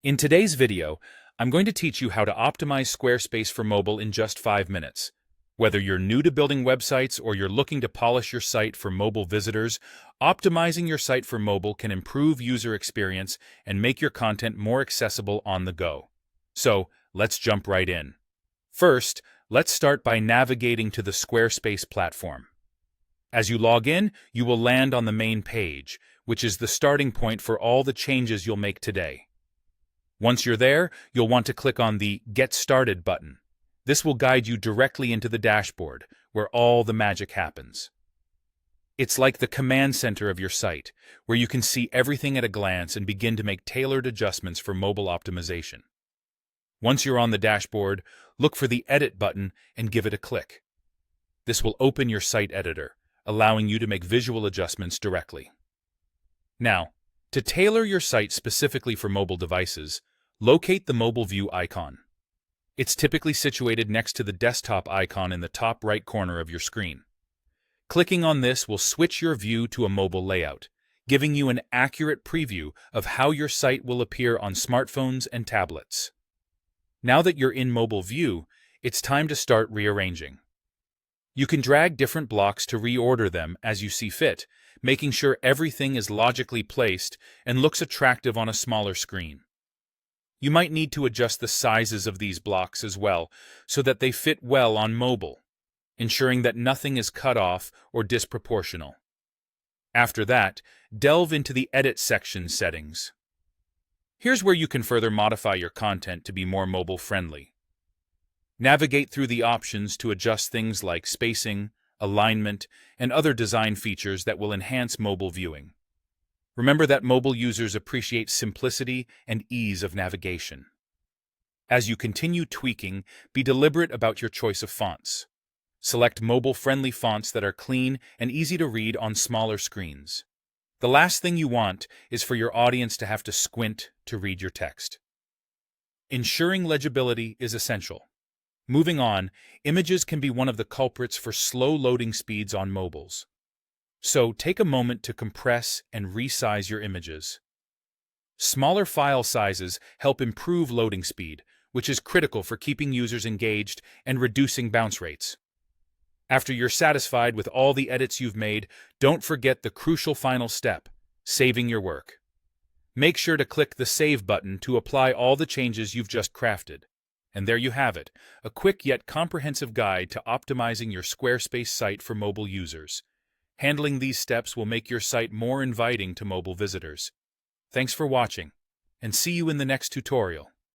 In today's video, I'm going to teach you how to optimize Squarespace for mobile in just 5 minutes. Whether you're new to building websites or you're looking to polish your site for mobile visitors, optimizing your site for mobile can improve user experience and make your content more accessible on the go. So, let's jump right in. First, let's start by navigating to the Squarespace platform. As you log in, you will land on the main page, which is the starting point for all the changes you'll make today. Once you're there, you'll want to click on the Get Started button. This will guide you directly into the dashboard, where all the magic happens. It's like the command center of your site, where you can see everything at a glance and begin to make tailored adjustments for mobile optimization. Once you're on the dashboard, look for the Edit button and give it a click. This will open your site editor, allowing you to make visual adjustments directly. Now, to tailor your site specifically for mobile devices, locate the mobile view icon. It's typically situated next to the desktop icon in the top right corner of your screen. Clicking on this will switch your view to a mobile layout, giving you an accurate preview of how your site will appear on smartphones and tablets. Now that you're in mobile view, it's time to start rearranging. You can drag different blocks to reorder them as you see fit, making sure everything is logically placed and looks attractive on a smaller screen. You might need to adjust the sizes of these blocks as well so that they fit well on mobile, ensuring that nothing is cut off or disproportional. After that, delve into the Edit section settings. Here's where you can further modify your content to be more mobile-friendly. Navigate through the options to adjust things like spacing, alignment, and other design features that will enhance mobile viewing. Remember that mobile users appreciate simplicity and ease of navigation. As you continue tweaking, be deliberate about your choice of fonts. Select mobile-friendly fonts that are clean and easy to read on smaller screens. The last thing you want is for your audience to have to squint to read your text. Ensuring legibility is essential. Moving on, images can be one of the culprits for slow loading speeds on mobiles. So take a moment to compress and resize your images. Smaller file sizes help improve loading speed, which is critical for keeping users engaged and reducing bounce rates. After you're satisfied with all the edits you've made, don't forget the crucial final step, saving your work. Make sure to click the Save button to apply all the changes you've just crafted. And there you have it, a quick yet comprehensive guide to optimizing your Squarespace site for mobile users. Handling these steps will make your site more inviting to mobile visitors. Thanks for watching, and see you in the next tutorial.